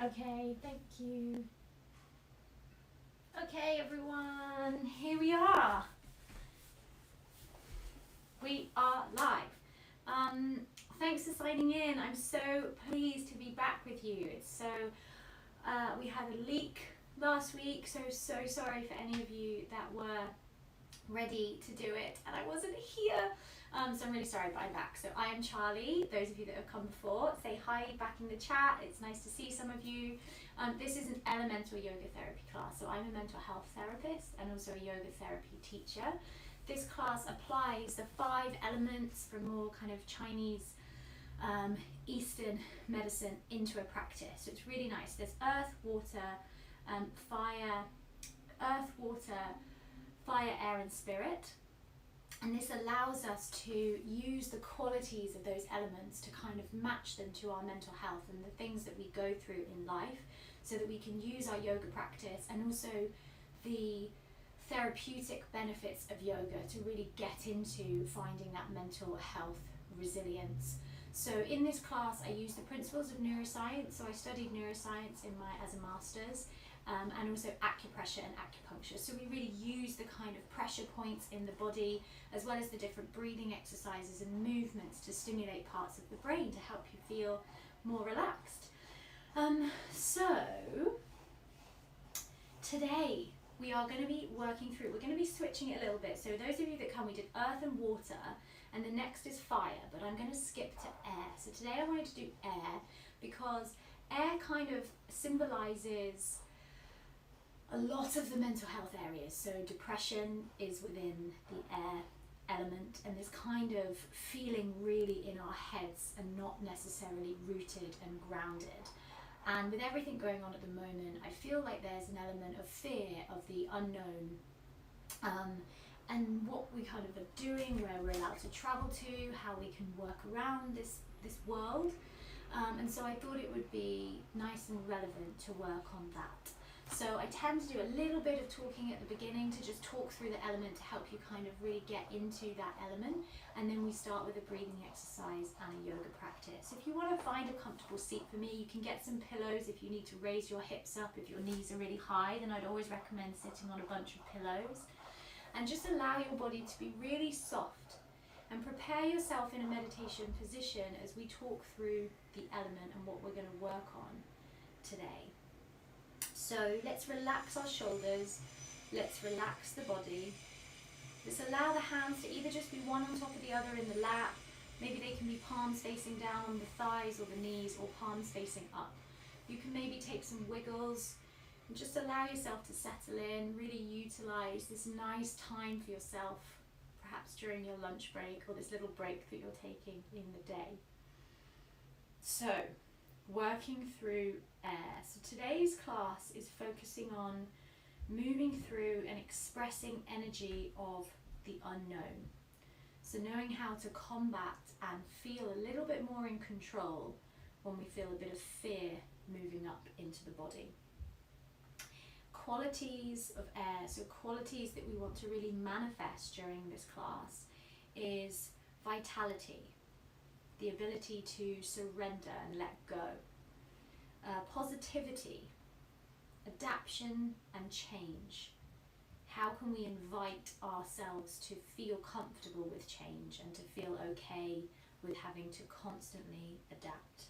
Okay, thank you. Okay, everyone, here we are. We are live. Thanks for signing in. I'm so pleased to be back with you. We had a leak last week, so sorry for any of you that were ready to do it and I wasn't here. So I'm really sorry, but I'm back. So I am Charlie. Those of you that have come before, say hi back in the chat. It's nice to see some of you. This is an elemental yoga therapy class. So I'm a mental health therapist and also a yoga therapy teacher. This class applies the 5 elements from more kind of Chinese Eastern medicine into a practice. So it's really nice. There's earth, water, fire, air and spirit. And this allows us to use the qualities of those elements to kind of match them to our mental health and the things that we go through in life, so that we can use our yoga practice and also the therapeutic benefits of yoga to really get into finding that mental health resilience. So in this class I use the principles of neuroscience. So I studied neuroscience as a master's. And also acupressure and acupuncture. So we really use the kind of pressure points in the body, as well as the different breathing exercises and movements to stimulate parts of the brain to help you feel more relaxed. So today we are going to be working through, we're going to be switching it a little bit. So those of you that come, we did earth and water, and the next is fire, but I'm going to skip to air. So today I wanted to do air because air kind of symbolizes a lot of the mental health areas. So depression is within the air element, and this kind of feeling really in our heads and not necessarily rooted and grounded. And with everything going on at the moment, I feel like there's an element of fear of the unknown, and what we kind of are doing, where we're allowed to travel to, how we can work around this world. And so I thought it would be nice and relevant to work on that. So I tend to do a little bit of talking at the beginning to just talk through the element to help you kind of really get into that element, and then we start with a breathing exercise and a yoga practice. If you want to find a comfortable seat for me, you can get some pillows if you need to raise your hips up. If your knees are really high, then I'd always recommend sitting on a bunch of pillows, and just allow your body to be really soft and prepare yourself in a meditation position as we talk through the element and what we're going to work on today. So let's relax our shoulders, let's relax the body. Let's allow the hands to either just be one on top of the other in the lap, maybe they can be palms facing down on the thighs or the knees, or palms facing up. You can maybe take some wiggles and just allow yourself to settle in, really utilize this nice time for yourself, perhaps during your lunch break or this little break that you're taking in the day. So, working through air. So today's class is focusing on moving through and expressing energy of the unknown. So knowing how to combat and feel a little bit more in control when we feel a bit of fear moving up into the body. Qualities of air, so qualities that we want to really manifest during this class, is vitality, the ability to surrender and let go. Positivity, adaptation and change. How can we invite ourselves to feel comfortable with change and to feel okay with having to constantly adapt?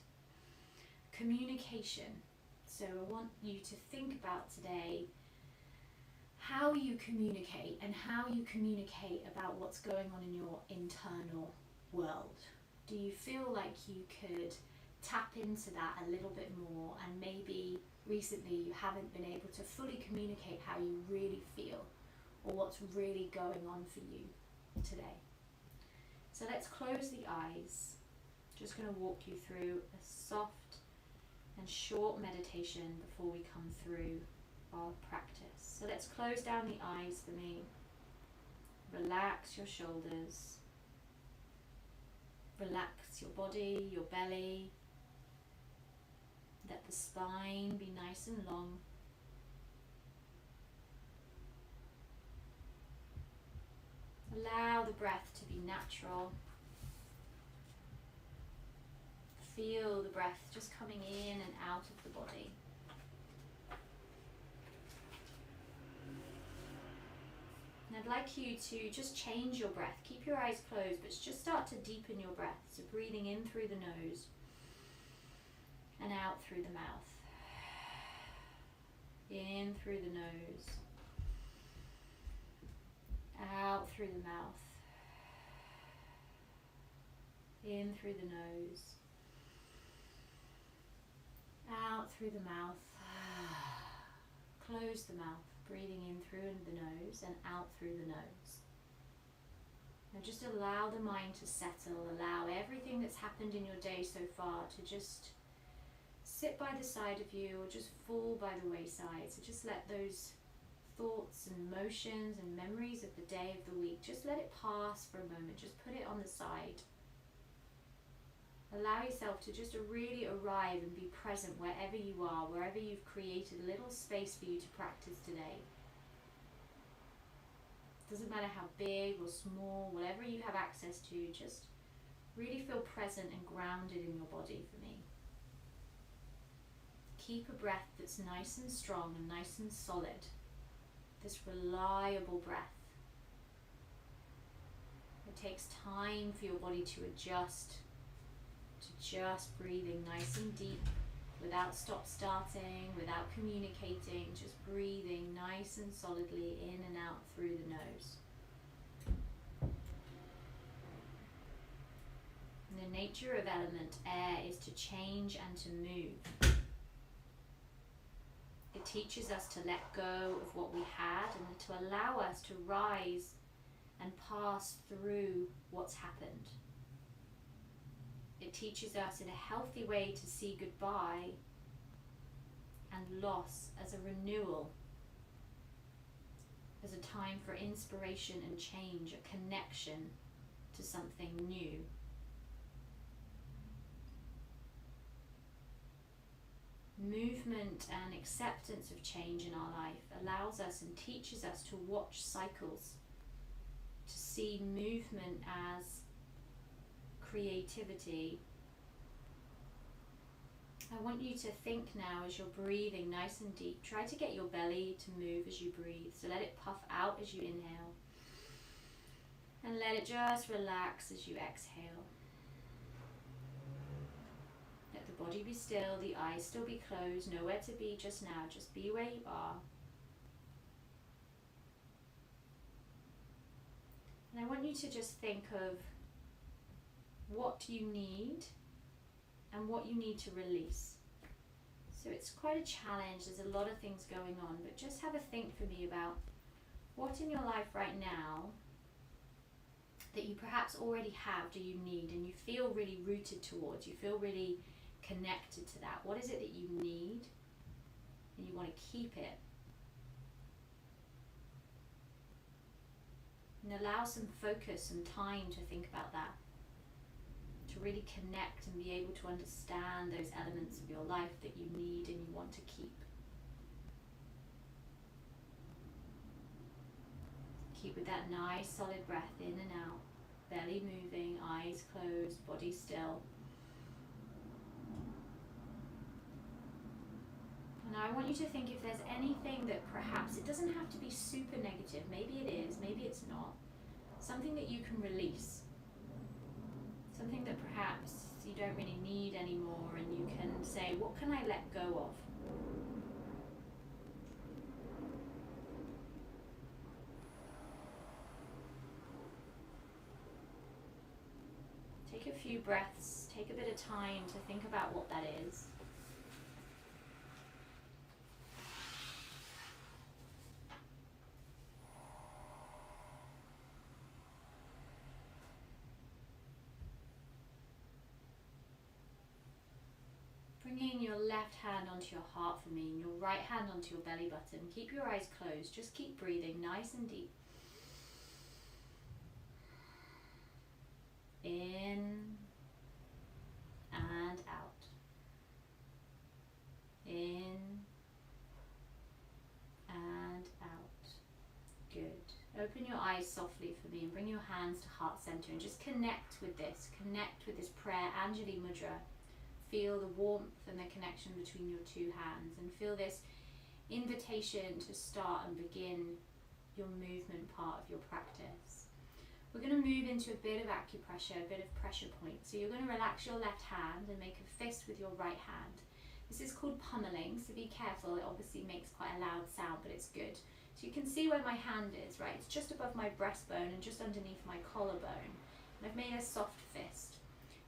Communication. So I want you to think about today how you communicate and how you communicate about what's going on in your internal world. Do you feel like you could tap into that a little bit more, and maybe recently you haven't been able to fully communicate how you really feel or what's really going on for you today? So let's close the eyes. Just going to walk you through a soft and short meditation before we come through our practice. So let's close down the eyes for me. Relax your shoulders. Relax your body, your belly. Let the spine be nice and long. Allow the breath to be natural. Feel the breath just coming in and out of the body. I'd like you to just change your breath. Keep your eyes closed, but just start to deepen your breath. So breathing in through the nose and out through the mouth. In through the nose, out through the mouth. In through the nose, out through the mouth. Close the mouth, breathing in through the nose and out through the nose. Now just allow the mind to settle, allow everything that's happened in your day so far to just sit by the side of you or just fall by the wayside. So just let those thoughts and emotions and memories of the day, of the week, just let it pass for a moment, just put it on the side. Allow yourself to just really arrive and be present wherever you are, wherever you've created a little space for you to practice today. Doesn't matter how big or small, whatever you have access to, just really feel present and grounded in your body for me. Keep a breath that's nice and strong and nice and solid. This reliable breath. It takes time for your body to adjust to just breathing nice and deep without stop-starting, without communicating, just breathing nice and solidly in and out through the nose. And the nature of element air is to change and to move. It teaches us to let go of what we had and to allow us to rise and pass through what's happened. It teaches us in a healthy way to see goodbye and loss as a renewal, as a time for inspiration and change, a connection to something new. Movement and acceptance of change in our life allows us and teaches us to watch cycles, to see movement as creativity. I want you to think now as you're breathing nice and deep. Try to get your belly to move as you breathe. So let it puff out as you inhale. And let it just relax as you exhale. Let the body be still, the eyes still be closed, nowhere to be just now. Just be where you are. And I want you to just think of what you need and what you need to release. So it's quite a challenge, there's a lot of things going on, but just have a think for me about what in your life right now that you perhaps already have, do you need, and you feel really rooted towards, you feel really connected to that. What is it that you need and you want to keep it? And allow some focus and time to think about that, to really connect and be able to understand those elements of your life that you need and you want to keep. Keep with that nice solid breath in and out, belly moving, eyes closed, body still. And I want you to think if there's anything that perhaps, it doesn't have to be super negative, maybe it is, maybe it's not, something that you can release. Something that perhaps you don't really need anymore, and you can say, what can I let go of? Take a few breaths, take a bit of time to think about what that is. Bringing your left hand onto your heart for me and your right hand onto your belly button. Keep your eyes closed, just keep breathing nice and deep. In and out. In and out. Good. Open your eyes softly for me and bring your hands to heart center and just connect with this. Connect with this prayer, Anjali Mudra. Feel the warmth and the connection between your two hands, and feel this invitation to start and begin your movement part of your practice. We're going to move into a bit of acupressure, a bit of pressure points. So you're going to relax your left hand and make a fist with your right hand. This is called pummeling, so be careful. It obviously makes quite a loud sound, but it's good. So you can see where my hand is, right? It's just above my breastbone and just underneath my collarbone. And I've made a soft fist.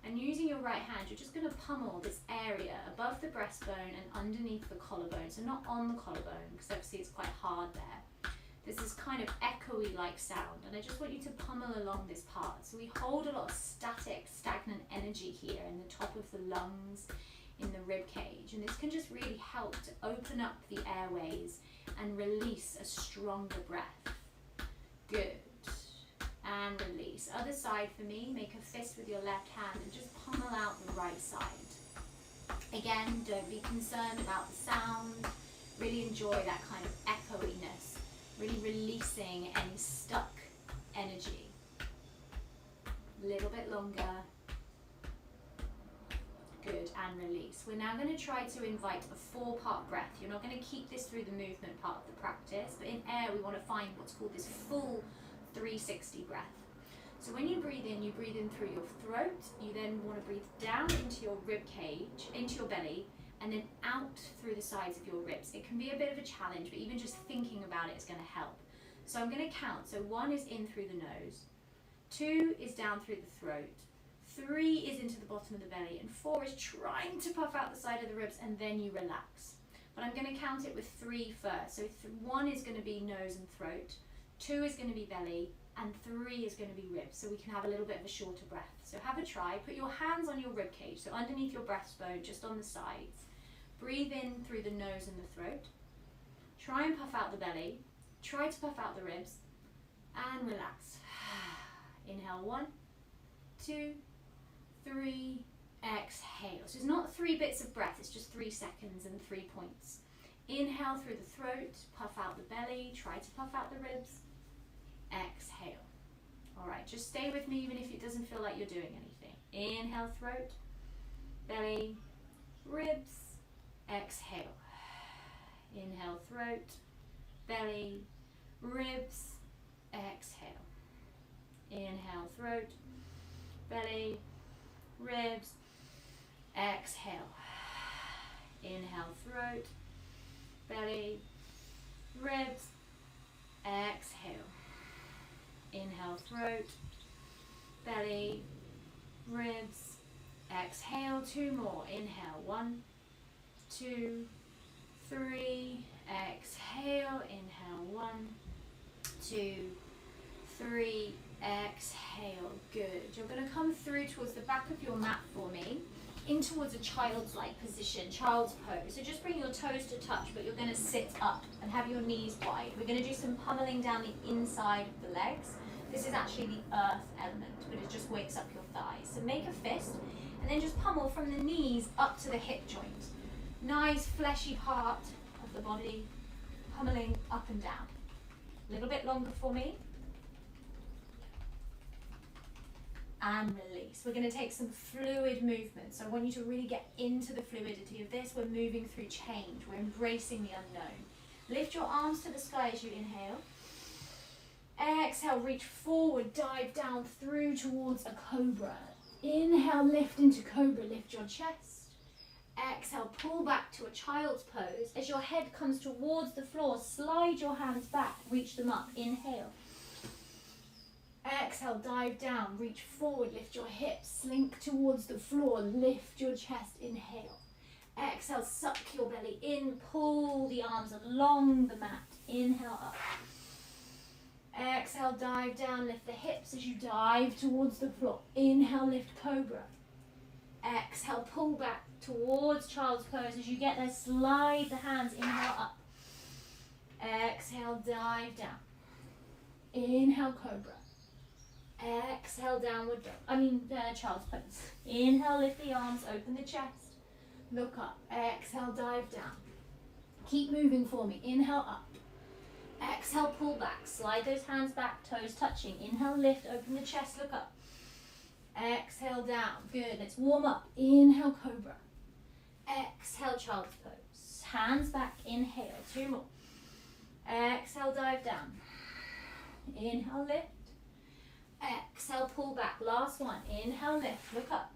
And using your right hand, you're just going to pummel this area above the breastbone and underneath the collarbone. So not on the collarbone, because obviously it's quite hard there. This is kind of echoey like sound, and I just want you to pummel along this part. So we hold a lot of static, stagnant energy here in the top of the lungs, in the rib cage, and this can just really help to open up the airways and release a stronger breath. Good. And release. Other side for me, make a fist with your left hand and just pummel out the right side. Again, don't be concerned about the sound. Really enjoy that kind of echoiness. Really releasing any stuck energy. A little bit longer. Good, and release. We're now going to try to invite a 4-part breath. You're not going to keep this through the movement part of the practice, but in air we want to find what's called this full 360 breath. So when you breathe in through your throat. You then want to breathe down into your rib cage, into your belly, and then out through the sides of your ribs. It can be a bit of a challenge, but even just thinking about it is going to help. So I'm going to count. So 1 is in through the nose, 2 is down through the throat, 3 is into the bottom of the belly, and 4 is trying to puff out the side of the ribs, and then you relax. But I'm going to count it with 3 first. So 1 is going to be nose and throat, 2 is going to be belly, and 3 is going to be ribs, so we can have a little bit of a shorter breath. So have a try. Put your hands on your rib cage, so underneath your breastbone, just on the sides. Breathe in through the nose and the throat. Try and puff out the belly. Try to puff out the ribs, and relax. Inhale, 1, 2, 3, exhale. So it's not 3 bits of breath, it's just 3 seconds and 3 points. Inhale through the throat, puff out the belly, try to puff out the ribs, exhale. Alright, just stay with me even if it doesn't feel like you're doing anything. Inhale, throat, belly, ribs, exhale. Inhale, throat, belly, ribs, exhale. Inhale, throat, belly, ribs, exhale. Inhale, throat, belly, ribs, exhale. Inhale, throat, belly, ribs, exhale. 2 more. Inhale, 1, 2, 3, exhale. Inhale, 1, 2, 3, exhale. Good. You're going to come through towards the back of your mat for me, in towards a child's-like position, child's pose. So just bring your toes to touch, but you're going to sit up and have your knees wide. We're going to do some pummeling down the inside of the legs. This is actually the earth element, but it just wakes up your thighs. So make a fist, and then just pummel from the knees up to the hip joint. Nice fleshy part of the body, pummeling up and down. A little bit longer for me. And release. We're going to take some fluid movement. So I want you to really get into the fluidity of this. We're moving through change. We're embracing the unknown. Lift your arms to the sky as you inhale. Exhale, reach forward, dive down through towards a cobra. Inhale, lift into cobra, lift your chest. Exhale, pull back to a child's pose. As your head comes towards the floor, slide your hands back, reach them up. Inhale. Exhale, dive down, reach forward, lift your hips, slink towards the floor, lift your chest, inhale. Exhale, suck your belly in, pull the arms along the mat, inhale up. Exhale, dive down, lift the hips as you dive towards the floor. Inhale, lift cobra. Exhale, pull back towards child's pose. As you get there, slide the hands, inhale up. Exhale, dive down. Inhale, cobra. Exhale, downward dog. Child's pose. Inhale, lift the arms, open the chest. Look up. Exhale, dive down. Keep moving for me. Inhale, up. Exhale, pull back. Slide those hands back, toes touching. Inhale, lift, open the chest, look up. Exhale, down. Good. Let's warm up. Inhale, cobra. Exhale, child's pose. Hands back. Inhale. 2 more. Exhale, dive down. Inhale, lift. Exhale, pull back. Last one. Inhale, lift. Look up.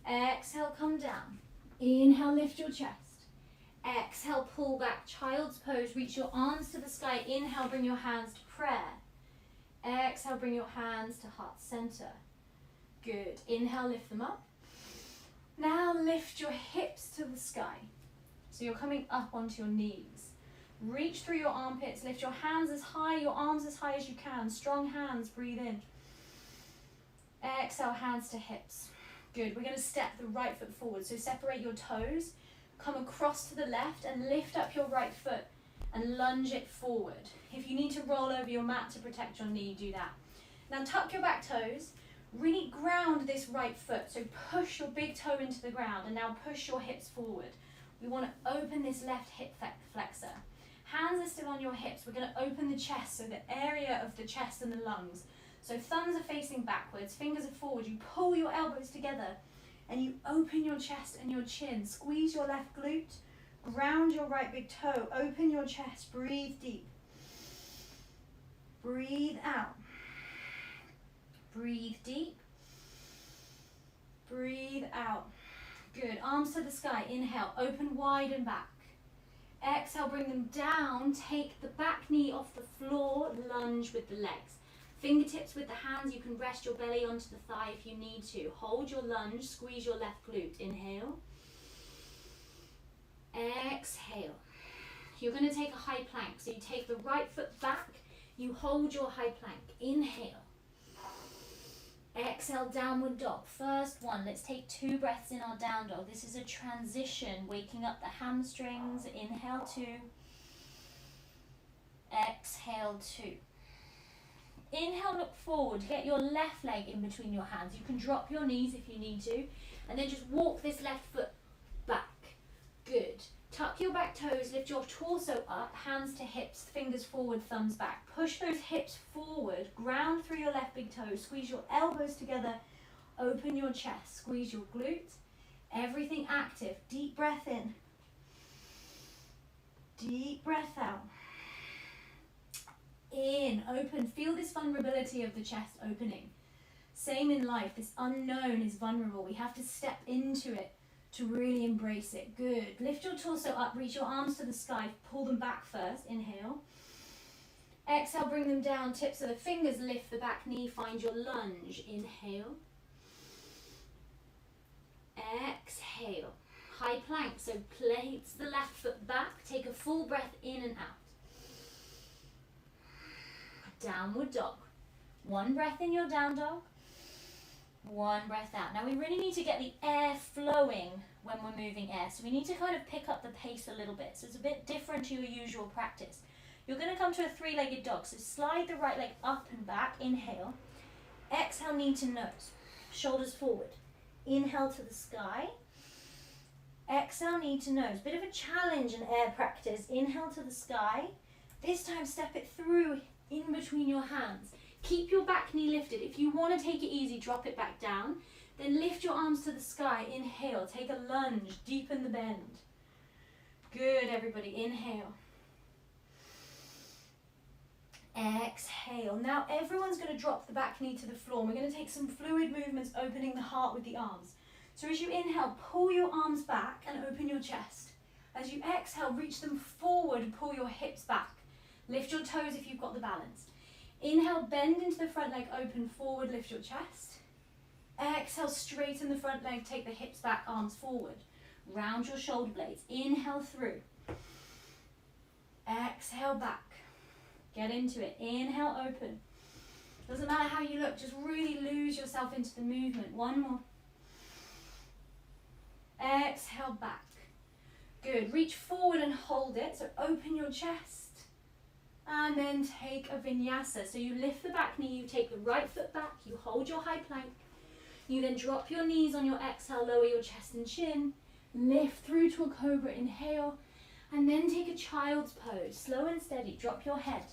Exhale, come down. Inhale, lift your chest. Exhale, pull back. Child's pose. Reach your arms to the sky. Inhale, bring your hands to prayer. Exhale, bring your hands to heart center. Good. Inhale, lift them up. Now lift your hips to the sky. So you're coming up onto your knees. Reach through your armpits. Lift your hands as high, your arms as high as you can. Strong hands. Breathe in. Exhale, hands to hips. Good. We're going to step the right foot forward. So separate your toes. Come across to the left and lift up your right foot and lunge it forward. If you need to roll over your mat to protect your knee, do that. Now tuck your back toes. Really ground this right foot. So push your big toe into the ground and now push your hips forward. We want to open this left hip flexor. Hands are still on your hips. We're going to open the chest, so the area of the chest and the lungs. So thumbs are facing backwards, fingers are forward. You pull your elbows together and you open your chest and your chin. Squeeze your left glute, ground your right big toe, open your chest, breathe deep. Breathe out. Breathe deep. Breathe out. Good. Arms to the sky. Inhale. Open wide and back. Exhale. Bring them down. Take the back knee off the floor. Lunge with the legs. Fingertips with the hands. You can rest your belly onto the thigh if you need to. Hold your lunge. Squeeze your left glute. Inhale. Exhale. You're going to take a high plank. So you take the right foot back. You hold your high plank. Inhale. Exhale, downward dog. First one. Let's take 2 breaths in our down dog. This is a transition, waking up the hamstrings. Inhale, 2. Exhale, 2. Inhale, look forward. Get your left leg in between your hands. You can drop your knees if you need to. And then just walk this left foot back. Good. Tuck your back toes, lift your torso up, hands to hips, fingers forward, thumbs back. Push those hips forward, ground through your left big toe, squeeze your elbows together, open your chest, squeeze your glutes, everything active. Deep breath in, deep breath out. In, open, feel this vulnerability of the chest opening. Same in life, this unknown is vulnerable. We have to step into it to really embrace it. Good. Lift your torso up, reach your arms to the sky, pull them back first. Inhale. Exhale, bring them down, tips of the fingers, lift the back knee, find your lunge. Inhale. Exhale. High plank, so place the left foot back, take a full breath in and out. Downward dog. 1 breath in your down dog. 1 breath out. Now we really need to get the air flowing when we're moving air. So we need to kind of pick up the pace a little bit. So it's a bit different to your usual practice. You're going to come to a 3-legged dog. So slide the right leg up and back. Inhale. Exhale, knee to nose. Shoulders forward. Inhale to the sky. Exhale, knee to nose. Bit of a challenge in air practice. Inhale to the sky. This time step it through in between your hands. Keep your back knee lifted. If you want to take it easy, drop it back down. Then lift your arms to the sky. Inhale. Take a lunge. Deepen the bend. Good, everybody. Inhale. Exhale. Now everyone's going to drop the back knee to the floor. We're going to take some fluid movements, opening the heart with the arms. So as you inhale, pull your arms back and open your chest. As you exhale, reach them forward and pull your hips back. Lift your toes if you've got the balance. Inhale, bend into the front leg, open forward, lift your chest. Exhale, straighten the front leg, take the hips back, arms forward. Round your shoulder blades. Inhale through. Exhale back. Get into it. Inhale, open. Doesn't matter how you look, just really lose yourself into the movement. 1 more. Exhale back. Good. Reach forward and hold it. So open your chest. And then take a vinyasa. So you lift the back knee, you take the right foot back, you hold your high plank. You then drop your knees on your exhale, lower your chest and chin. Lift through to a cobra, inhale. And then take a child's pose. Slow and steady, drop your head.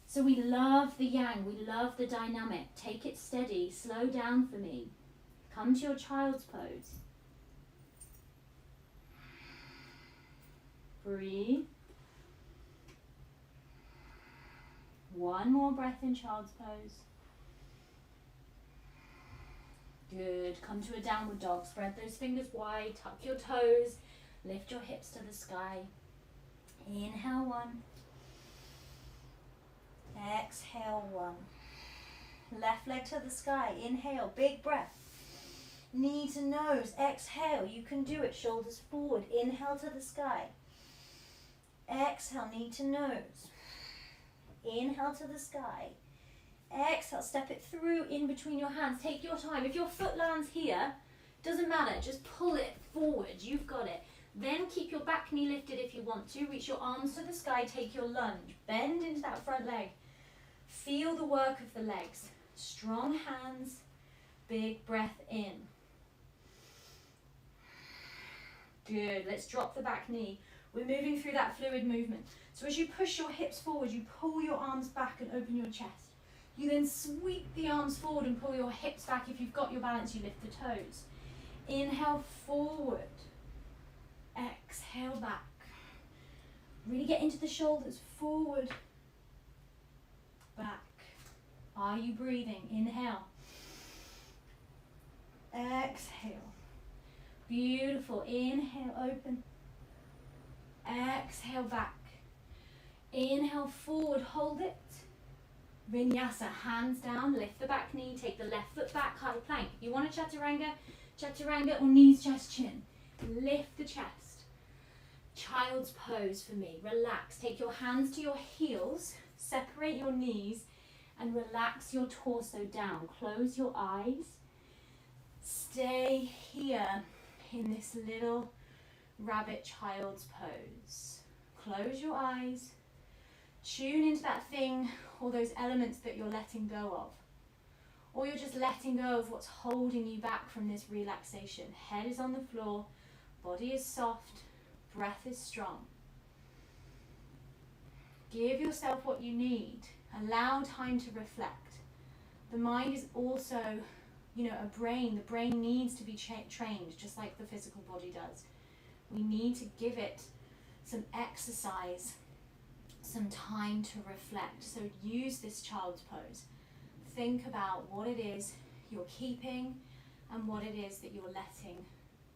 So we love the yang, we love the dynamic. Take it steady, slow down for me. Come to your child's pose. Breathe. One more breath in child's pose. Good. Come to a downward dog. Spread those fingers wide. Tuck your toes. Lift your hips to the sky. Inhale 1. Exhale 1. Left leg to the sky. Inhale. Big breath. Knee to nose. Exhale. You can do it. Shoulders forward. Inhale to the sky. Exhale. Knee to nose. Inhale to the sky. Exhale. Step it through in between your hands. Take your time. If your foot lands here, doesn't matter. Just pull it forward. You've got it. Then keep your back knee lifted if you want to. Reach your arms to the sky. Take your lunge. Bend into that front leg. Feel the work of the legs. Strong hands. Big breath in. Good. Let's drop the back knee. We're moving through that fluid movement. So as you push your hips forward, you pull your arms back and open your chest. You then sweep the arms forward and pull your hips back. If you've got your balance, you lift the toes. Inhale forward. Exhale back. Really get into the shoulders. Forward. Back. Are you breathing? Inhale. Exhale. Beautiful. Inhale, open. Exhale back. Inhale forward, hold it. Vinyasa, hands down, lift the back knee, take the left foot back, high plank. You want a chaturanga or knees, chest, chin. Lift the chest. Child's pose for me. Relax. Take your hands to your heels, separate your knees, and relax your torso down. Close your eyes. Stay here in this little rabbit child's pose. Close your eyes. Tune into that thing or those elements that you're letting go of. Or you're just letting go of what's holding you back from this relaxation. Head is on the floor, body is soft, breath is strong. Give yourself what you need. Allow time to reflect. The mind is also, a brain. The brain needs to be trained just like the physical body does. We need to give it some exercise, some time to reflect. So use this child's pose. Think about what it is you're keeping and what it is that you're letting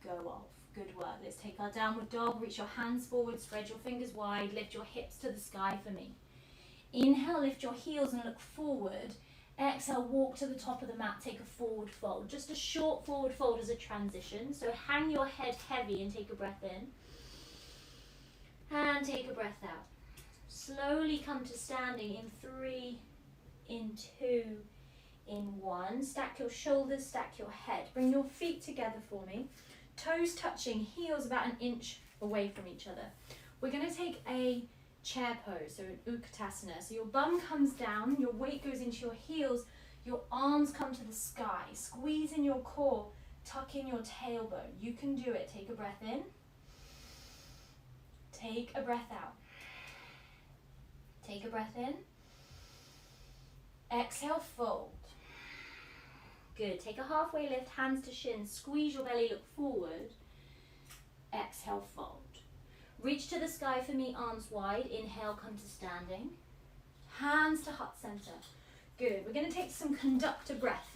go of. Good work. Let's take our downward dog. Reach your hands forward, spread your fingers wide, lift your hips to the sky for me. Inhale, lift your heels and look forward. Exhale, walk to the top of the mat, take a forward fold. Just a short forward fold as a transition. So hang your head heavy and take a breath in. And take a breath out. Slowly come to standing in 3, in 2, in 1. Stack your shoulders, stack your head. Bring your feet together for me. Toes touching, heels about an inch away from each other. We're going to take a chair pose, so an utkatasana. So your bum comes down, your weight goes into your heels, your arms come to the sky. Squeeze in your core, tuck in your tailbone. You can do it. Take a breath in. Take a breath out. Take a breath in. Exhale, fold. Good. Take a halfway lift, hands to shins. Squeeze your belly, look forward. Exhale, fold. Reach to the sky for me, arms wide. Inhale, come to standing. Hands to heart center. Good. We're going to take some conductor breath.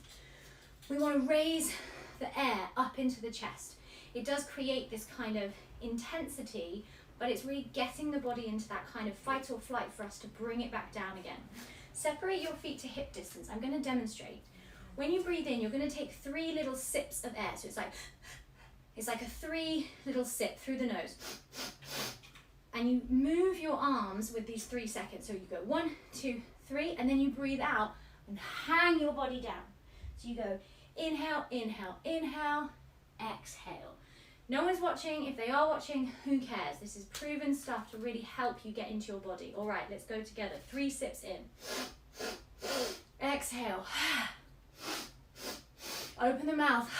We want to raise the air up into the chest. It does create this kind of intensity, but it's really getting the body into that kind of fight or flight for us to bring it back down again. Separate your feet to hip distance. I'm going to demonstrate. When you breathe in, you're going to take 3 little sips of air. So it's like a 3 little sip through the nose. And you move your arms with these 3 seconds. So you go 1, 2, 3, and then you breathe out and hang your body down. So you go inhale, inhale, inhale, exhale. No one's watching. If they are watching, who cares? This is proven stuff to really help you get into your body. All right, let's go together. 3 sips in. Exhale. Open the mouth.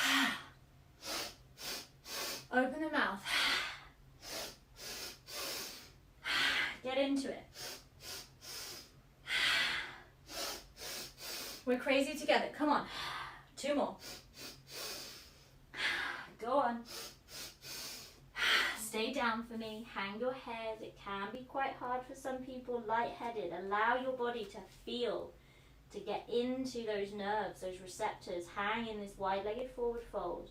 Open the mouth. Get into it. We're crazy together. Come on. 2 more. Go on. stay down for me. Hang your head. It can be quite hard for some people, lightheaded. Allow your body to feel, to get into those nerves, those receptors. Hang in this wide-legged forward fold.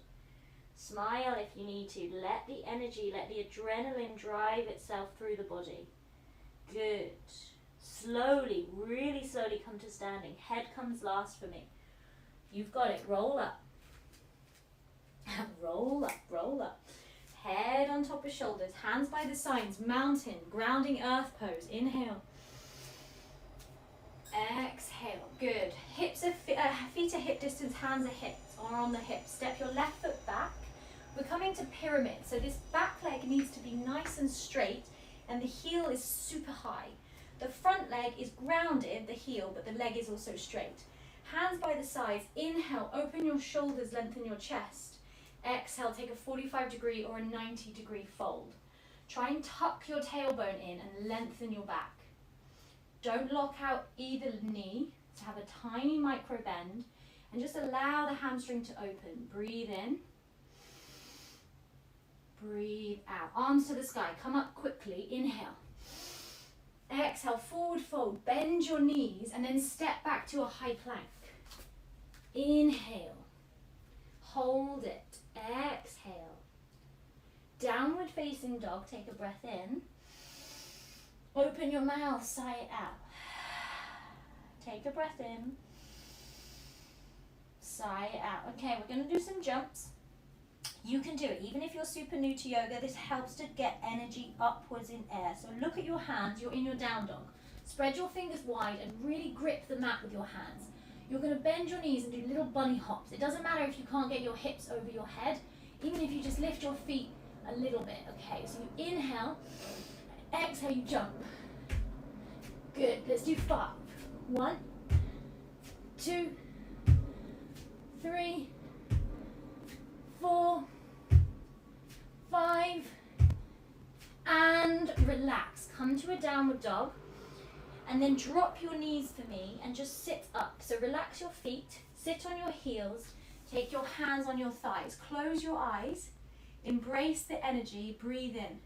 Smile if you need to. Let the energy, let the adrenaline drive itself through the body. Good. Slowly, really slowly come to standing. Head comes last for me. You've got it. Roll up. Roll up, roll up. Head on top of shoulders. Hands by the sides. Mountain, grounding earth pose. Inhale. Exhale. Good. Hips are feet are hip distance. Hands are on the hips. Step your left foot back. We're coming to pyramid. So this back leg needs to be nice and straight, and the heel is super high. The front leg is grounded, the heel, but the leg is also straight. Hands by the sides. Inhale, open your shoulders, lengthen your chest. Exhale, take a 45-degree or a 90-degree fold. Try and tuck your tailbone in and lengthen your back. Don't lock out either knee to have a tiny micro bend, and just allow the hamstring to open. Breathe in. Breathe out. Arms to the sky. Come up quickly. Inhale. Exhale, forward fold. Bend your knees and then step back to a high plank. Inhale. Hold it. Exhale. Downward facing dog. Take a breath in. Open your mouth. Sigh it out. Take a breath in. Sigh it out. Okay, we're going to do some jumps. You can do it. Even if you're super new to yoga, this helps to get energy upwards in air. So look at your hands. You're in your down dog. Spread your fingers wide and really grip the mat with your hands. You're going to bend your knees and do little bunny hops. It doesn't matter if you can't get your hips over your head, even if you just lift your feet a little bit. Okay, so you inhale, exhale, you jump. Good. Let's do 5. 1, 2, 3, 4, 5, and relax. Come to a downward dog, and then drop your knees for me and just sit up. So relax your feet, sit on your heels, take your hands on your thighs, close your eyes, embrace the energy, breathe in.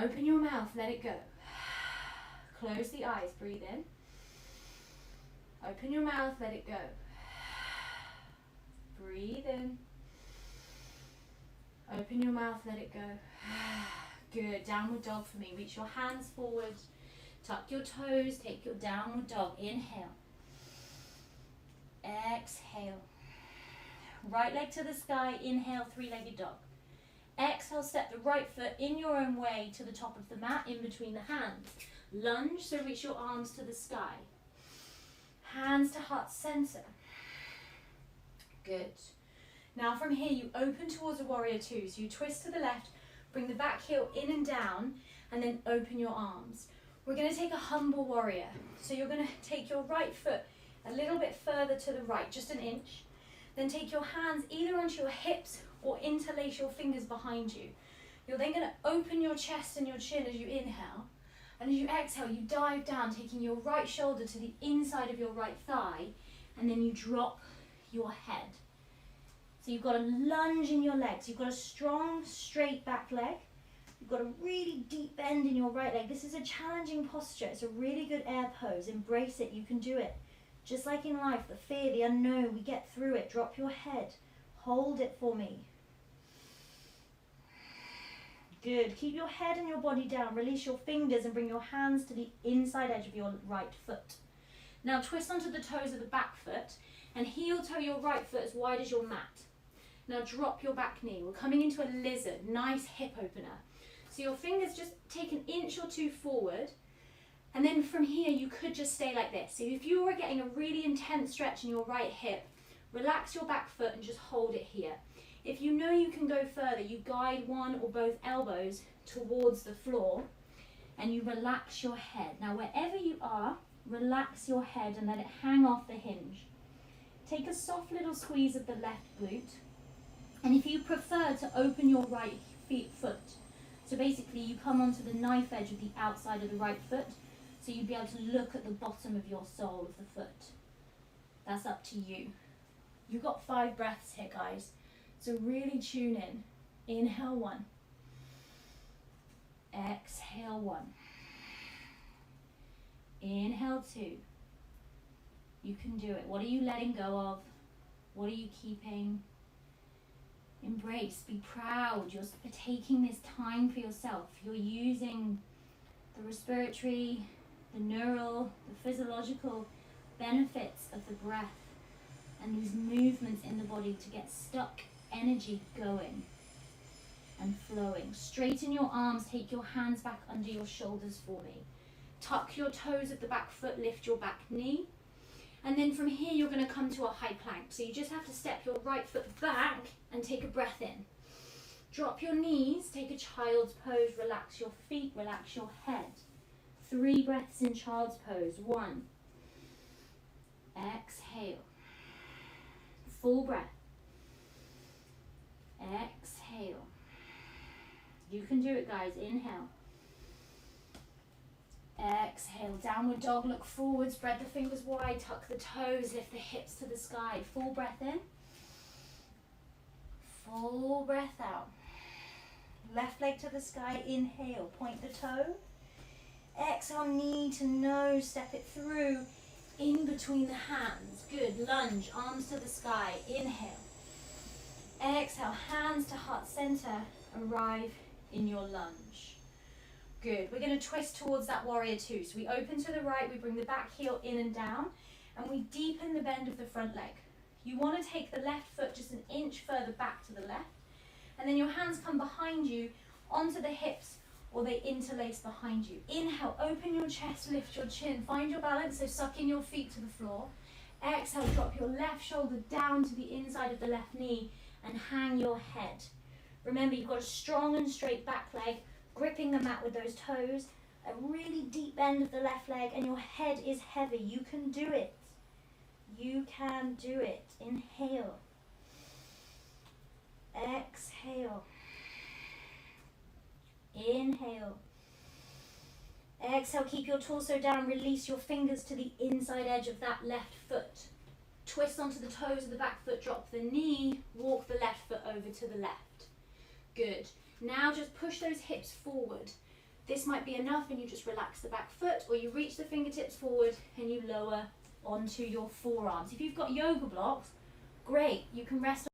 Open your mouth, let it go. Close the eyes, breathe in. Open your mouth, let it go. Breathe in. Open your mouth, let it go. Good. Downward dog for me. Reach your hands forward. Tuck your toes. Take your downward dog. Inhale. Exhale. Right leg to the sky. Inhale, 3-legged dog. Exhale, step the right foot in your own way to the top of the mat, in between the hands. Lunge, so reach your arms to the sky. Hands to heart center. Good. Now from here you open towards a warrior 2. So you twist to the left, bring the back heel in and down, and then open your arms. We're going to take a humble warrior. So you're going to take your right foot a little bit further to the right, just an inch. Then take your hands either onto your hips or interlace your fingers behind you. You're then going to open your chest and your chin as you inhale. And as you exhale, you dive down, taking your right shoulder to the inside of your right thigh, and then you drop your head. So you've got a lunge in your legs. You've got a strong, straight back leg. You've got a really deep bend in your right leg. This is a challenging posture. It's a really good air pose. Embrace it. You can do it. Just like in life, the fear, the unknown, we get through it. Drop your head. Hold it for me. Good. Keep your head and your body down. Release your fingers and bring your hands to the inside edge of your right foot. Now twist onto the toes of the back foot and heel toe your right foot as wide as your mat. Now drop your back knee. We're coming into a lizard. Nice hip opener. So your fingers just take an inch or 2 forward, and then from here you could just stay like this. So if you were getting a really intense stretch in your right hip, relax your back foot and just hold it here. If you know you can go further, you guide one or both elbows towards the floor and you relax your head. Now wherever you are, relax your head and let it hang off the hinge. Take a soft little squeeze of the left glute. And if you prefer to open your right foot, so basically you come onto the knife edge of the outside of the right foot, so you'd be able to look at the bottom of your sole of the foot. That's up to you. You've got 5 breaths here, guys. So really tune in. Inhale 1, Exhale 1. Inhale 2. You can do it. What are you letting go of? What are you keeping? Embrace, be proud. You're taking this time for yourself. You're using the respiratory, the neural, the physiological benefits of the breath and these movements in the body to get stuck energy going and flowing. Straighten your arms, take your hands back under your shoulders for me. Tuck your toes at the back foot, lift your back knee. And then from here you're going to come to a high plank. So you just have to step your right foot back and take a breath in. Drop your knees, take a child's pose, relax your feet, relax your head. 3 breaths in child's pose. 1. Exhale. Full breath. Exhale. You can do it, guys. Inhale. Exhale. Downward dog. Look forward. Spread the fingers wide. Tuck the toes. Lift the hips to the sky. Full breath in. Full breath out. Left leg to the sky. Inhale. Point the toe. Exhale. Knee to nose. Step it through. In between the hands. Good. Lunge. Arms to the sky. Inhale. Exhale. Hands to heart center. Arrive in your lunge. Good. We're going to twist towards that warrior 2. So we open to the right, we bring the back heel in and down, and we deepen the bend of the front leg. You want to take the left foot just an inch further back to the left, and then your hands come behind you onto the hips, or they interlace behind you. Inhale, open your chest, lift your chin, find your balance, so suck in your feet to the floor. Exhale, drop your left shoulder down to the inside of the left knee and hang your head. Remember, you've got a strong and straight back leg, gripping the mat with those toes, a really deep bend of the left leg, and your head is heavy. You can do it. You can do it. Inhale. Exhale. Inhale. Exhale, keep your torso down, release your fingers to the inside edge of that left foot. Twist onto the toes of the back foot, drop the knee, walk the left foot over to the left. Good. Now just push those hips forward. This might be enough and you just relax the back foot, or you reach the fingertips forward and you lower onto your forearms. If you've got yoga blocks, great, you can rest.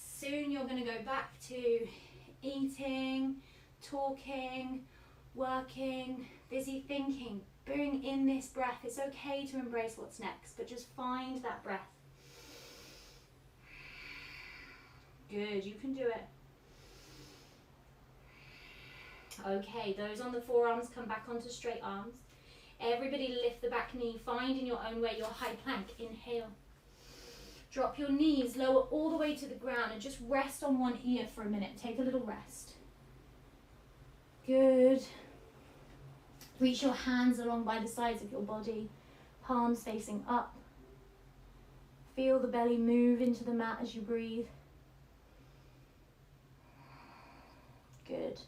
Soon you're going to go back to eating, talking, working, busy thinking. Bring in this breath. It's okay to embrace what's next, but just find that breath. Good, you can do it. Okay, those on the forearms come back onto straight arms. Everybody lift the back knee. Find in your own way your high plank. Inhale. Drop your knees, lower all the way to the ground and just rest on one ear for a minute. Take a little rest. Good. Reach your hands along by the sides of your body, palms facing up. Feel the belly move into the mat as you breathe. Good.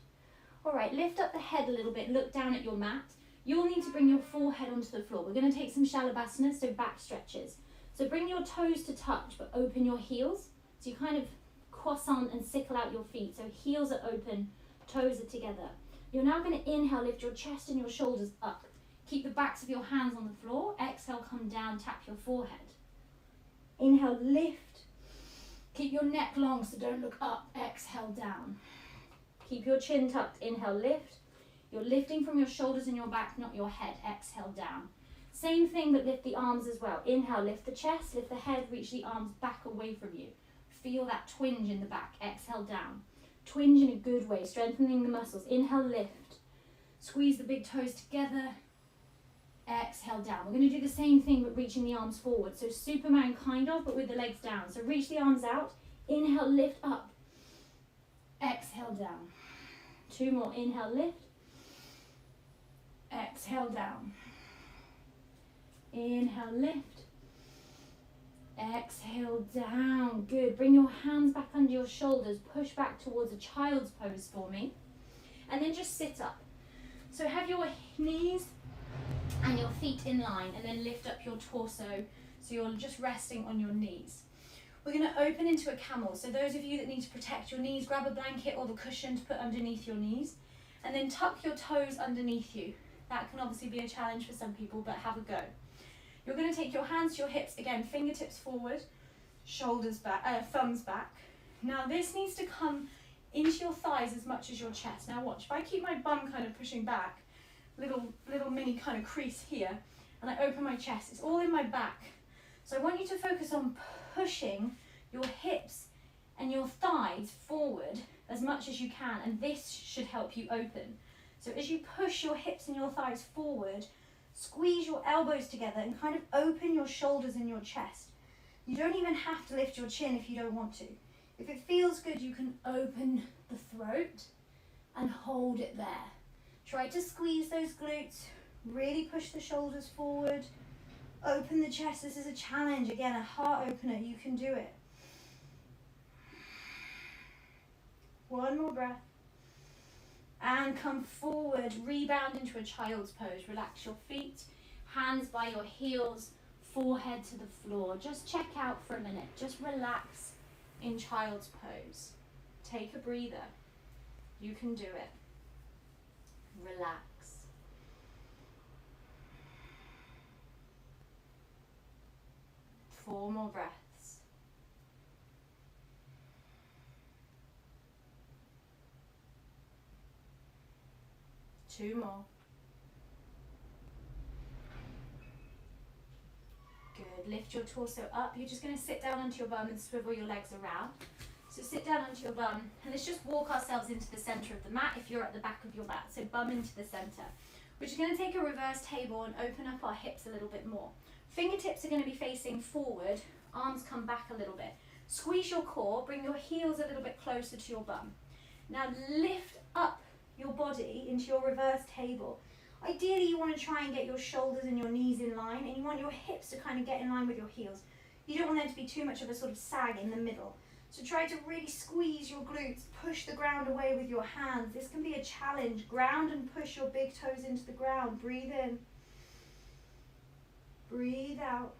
All right, lift up the head a little bit, look down at your mat. You'll need to bring your forehead onto the floor. We're going to take some Shalabhasana, so back stretches. So bring your toes to touch, but open your heels. So you kind of croissant and sickle out your feet. So heels are open, toes are together. You're now going to inhale, lift your chest and your shoulders up. Keep the backs of your hands on the floor. Exhale, come down, tap your forehead. Inhale, lift. Keep your neck long, so don't look up. Exhale, down. Keep your chin tucked. Inhale, lift. You're lifting from your shoulders and your back, not your head. Exhale, down. Same thing, but lift the arms as well. Inhale, lift the chest, lift the head, reach the arms back away from you. Feel that twinge in the back. Exhale, down. Twinge in a good way, strengthening the muscles. Inhale, lift. Squeeze the big toes together. Exhale, down. We're going to do the same thing, but reaching the arms forward. So Superman kind of, but with the legs down. So reach the arms out. Inhale, lift up. Exhale, down. 2 more. Inhale, lift. Exhale, down. Inhale, lift. Exhale down. Good. Bring your hands back under your shoulders. Push back towards a child's pose for me. And then just sit up. So have your knees and your feet in line, and then lift up your torso so you're just resting on your knees. We're going to open into a camel. So those of you that need to protect your knees, grab a blanket or the cushion to put underneath your knees, and then tuck your toes underneath you. That can obviously be a challenge for some people, but have a go. You're going to take your hands to your hips, again, fingertips forward, shoulders back, thumbs back. Now this needs to come into your thighs as much as your chest. Now watch, if I keep my bum kind of pushing back, little mini kind of crease here, and I open my chest, it's all in my back. So I want you to focus on pushing your hips and your thighs forward as much as you can, and this should help you open. So as you push your hips and your thighs forward, squeeze your elbows together and kind of open your shoulders and your chest. You don't even have to lift your chin if you don't want to. If it feels good, you can open the throat and hold it there. Try to squeeze those glutes, really push the shoulders forward, open the chest. This is a challenge, again, a heart opener. You can do it. One more breath. And come forward, rebound into a child's pose. Relax your feet, hands by your heels, forehead to the floor. Just check out for a minute. Just relax in child's pose. Take a breather. You can do it. Relax. Four more breaths. Two more. Good. Lift your torso up. You're just going to sit down onto your bum and swivel your legs around. So sit down onto your bum, and let's just walk ourselves into the center of the mat if you're at the back of your mat. So bum into the center. We're just going to take a reverse table and open up our hips a little bit more. Fingertips are going to be facing forward, arms come back a little bit. Squeeze your core, bring your heels a little bit closer to your bum. Now lift up your body into your reverse table. Ideally you want to try and get your shoulders and your knees in line, and you want your hips to kind of get in line with your heels. You don't want there to be too much of a sort of sag in the middle. So try to really squeeze your glutes, push the ground away with your hands. This can be a challenge. Ground and push your big toes into the ground. Breathe in. Breathe out.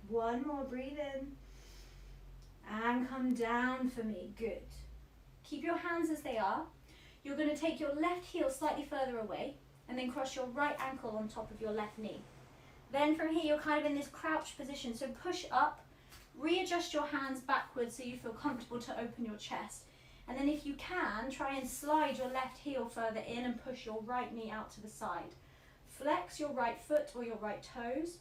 One more, breathe in. And come down for me. Good. Keep your hands as they are. You're going to take your left heel slightly further away and then cross your right ankle on top of your left knee. Then from here you're kind of in this crouched position, so push up, readjust your hands backwards so you feel comfortable to open your chest. And then if you can, try and slide your left heel further in and push your right knee out to the side. Flex your right foot or your right toes.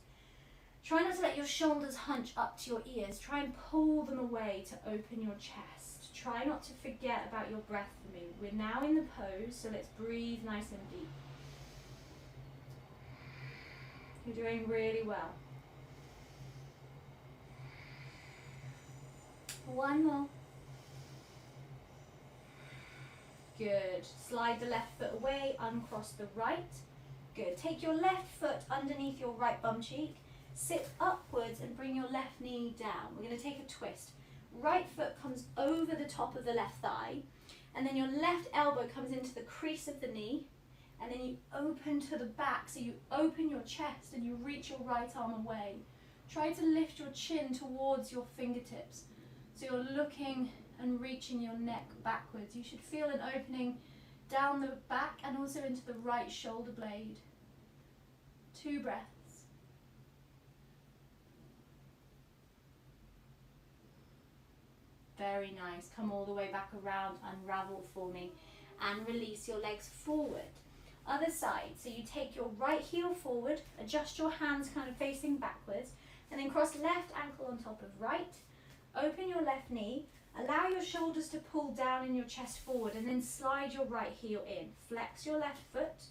Try not to let your shoulders hunch up to your ears. Try and pull them away to open your chest. Try not to forget about your breath for me. We're now in the pose, so let's breathe nice and deep. You're doing really well. One more. Good. Slide the left foot away, uncross the right. Good. Take your left foot underneath your right bum cheek. Sit upwards and bring your left knee down. We're going to take a twist. Right foot comes over the top of the left thigh, and then your left elbow comes into the crease of the knee, and then you open to the back. So you open your chest and you reach your right arm away. Try to lift your chin towards your fingertips. So you're looking and reaching your neck backwards. You should feel an opening down the back and also into the right shoulder blade. 2 breaths. Very nice. Come all the way back around, unravel for me, and release your legs forward. Other side. So you take your right heel forward, adjust your hands kind of facing backwards, and then cross left ankle on top of right. Open your left knee. Allow your shoulders to pull down in your chest forward, and then slide your right heel in. Flex your left foot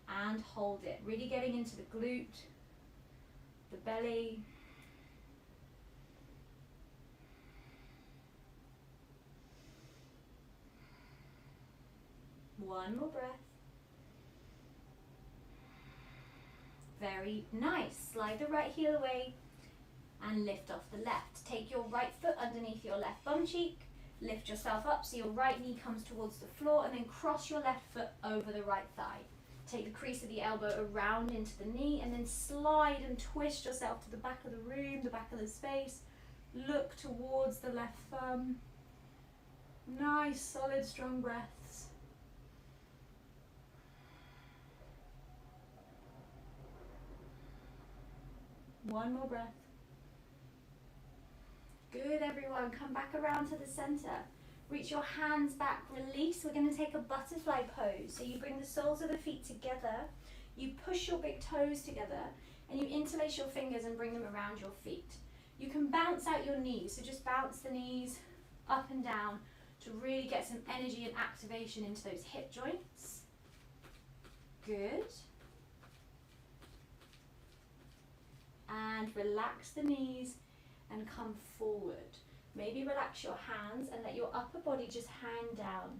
and hold it. Really getting into the glute, the belly. One more breath. Very nice. Slide the right heel away. and lift off the left. Take your right foot underneath your left bum cheek, lift yourself up so your right knee comes towards the floor, and then cross your left foot over the right thigh. Take the crease of the elbow around into the knee, and then slide and twist yourself to the back of the room, the back of the space. Look towards the left thumb. Nice, solid, strong breaths. One more breath. Good, everyone. Come back around to the center. Reach your hands back, release. We're going to take a butterfly pose. So you bring the soles of the feet together, you push your big toes together, and you interlace your fingers and bring them around your feet. You can bounce out your knees, so just bounce the knees up and down to really get some energy and activation into those hip joints. Good. And relax the knees and come forward. Maybe relax your hands and let your upper body just hang down.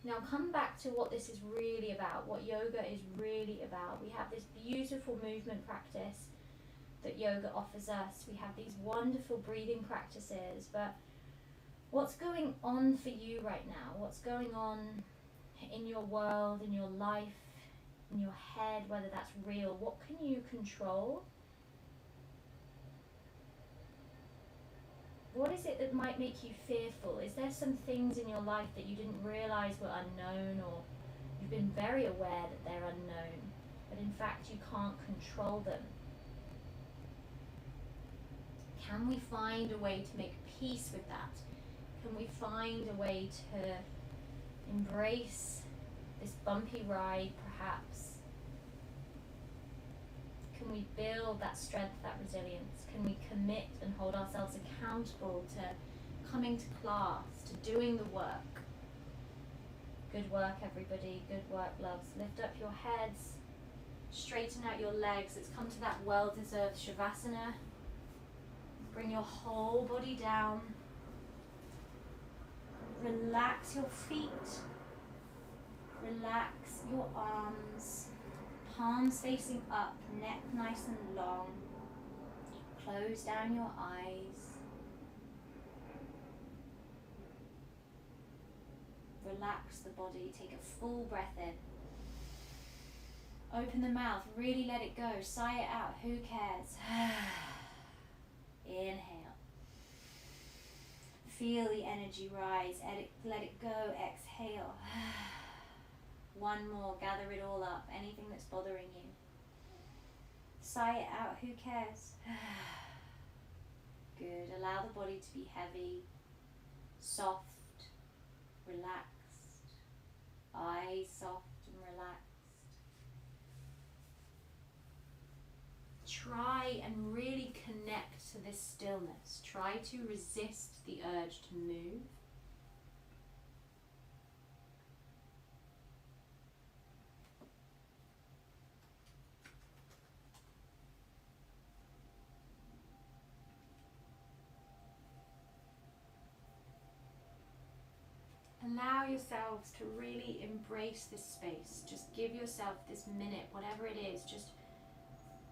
Now come back to what this is really about, what yoga is really about. We have this beautiful movement practice that yoga offers us. We have these wonderful breathing practices, but what's going on for you right now? What's going on in your world, in your life, in your head, whether that's real? What can you control? What is it that might make you fearful? Is there some things in your life that you didn't realize were unknown, or you've been very aware that they're unknown, but in fact you can't control them? Can we find a way to make peace with that? Can we find a way to embrace this bumpy ride, perhaps? Can we build that strength, that resilience? Can we commit and hold ourselves accountable to coming to class, to doing the work? Good work, everybody. Good work, loves. Lift up your heads. Straighten out your legs. Let's come to that well-deserved Shavasana. Bring your whole body down. Relax your feet. Relax your arms. Palms facing up, neck nice and long. Close down your eyes. Relax the body. Take a full breath in. Open the mouth. Really let it go. Sigh it out. Who cares? Inhale. Feel the energy rise. Let it go. Exhale. One more. Gather it all up. Anything that's bothering you. Sigh it out. Who cares? Good. Allow the body to be heavy, soft, relaxed. Eyes soft and relaxed. Try and really connect to this stillness. Try to resist the urge to move. Allow yourselves to really embrace this space. Just give yourself this minute, whatever it is. Just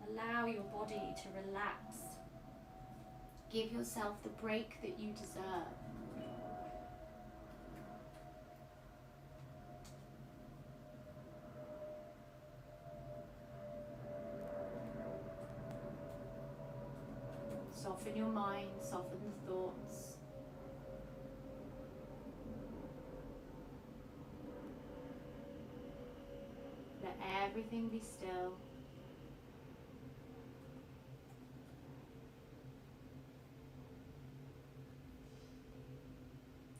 allow your body to relax. Give yourself the break that you deserve. Soften your mind, soften the thoughts. Let everything be still.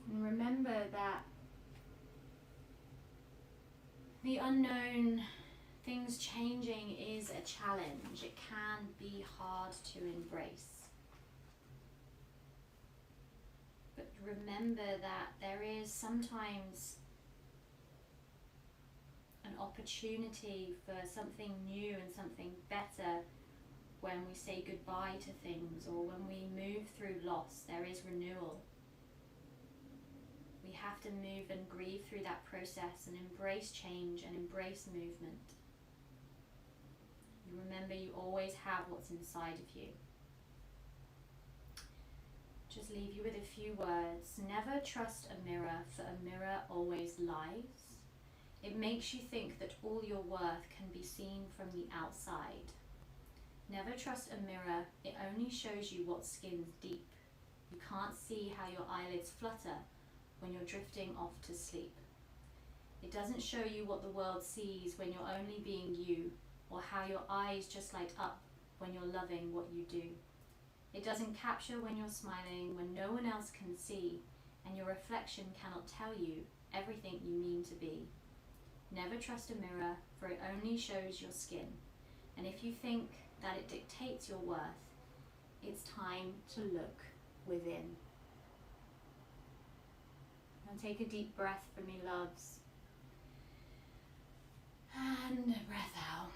And remember that the unknown, things changing, is a challenge. It can be hard to embrace. But remember that there is sometimes an opportunity for something new and something better when we say goodbye to things, or when we move through loss. There is renewal. We have to move and grieve through that process and embrace change and embrace movement. Remember, you always have what's inside of you. Just leave you with a few words. Never trust a mirror, for a mirror always lies. It makes you think that all your worth can be seen from the outside. Never trust a mirror, it only shows you what skin's deep. You can't see how your eyelids flutter when you're drifting off to sleep. It doesn't show you what the world sees when you're only being you, or how your eyes just light up when you're loving what you do. It doesn't capture when you're smiling, when no one else can see, and your reflection cannot tell you everything you mean to be. Never trust a mirror, for it only shows your skin. And if you think that it dictates your worth, it's time to look within. Now take a deep breath for me, loves. And a breath out.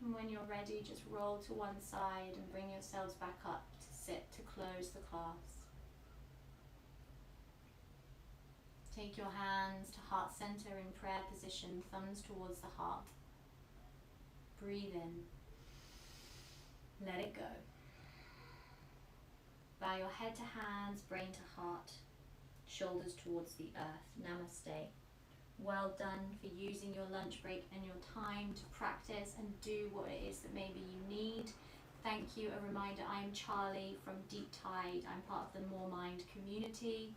And when you're ready, just roll to one side and bring yourselves back up to sit to close the class. Take your hands to heart center in prayer position, thumbs towards the heart. Breathe in. Let it go. Bow your head to hands, brain to heart, shoulders towards the earth. Namaste. Well done for using your lunch break and your time to practice and do what it is that maybe you need. Thank you. A reminder, I'm Charlie from Deep Tide. I'm part of the MoreMind community.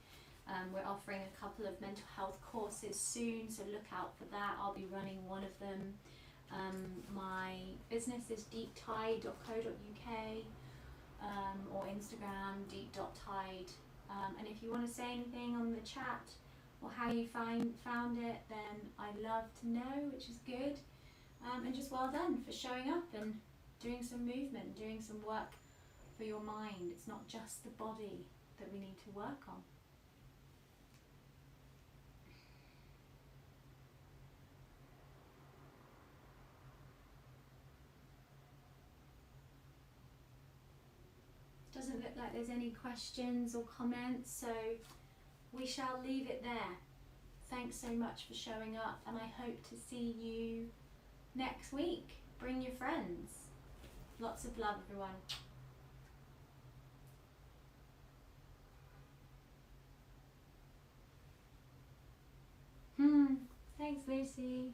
We're offering a couple of mental health courses soon, so look out for that. I'll be running one of them. My business is deeptide.co.uk or Instagram deep.tide. And if you want to say anything on the chat or how you found it, then I'd love to know, which is good. And just well done for showing up and doing some movement, doing some work for your mind. It's not just the body that we need to work on. Doesn't look like there's any questions or comments, so we shall leave it there. Thanks so much for showing up, and I hope to see you next week. Bring your friends. Lots of love, everyone. Thanks, Lucy.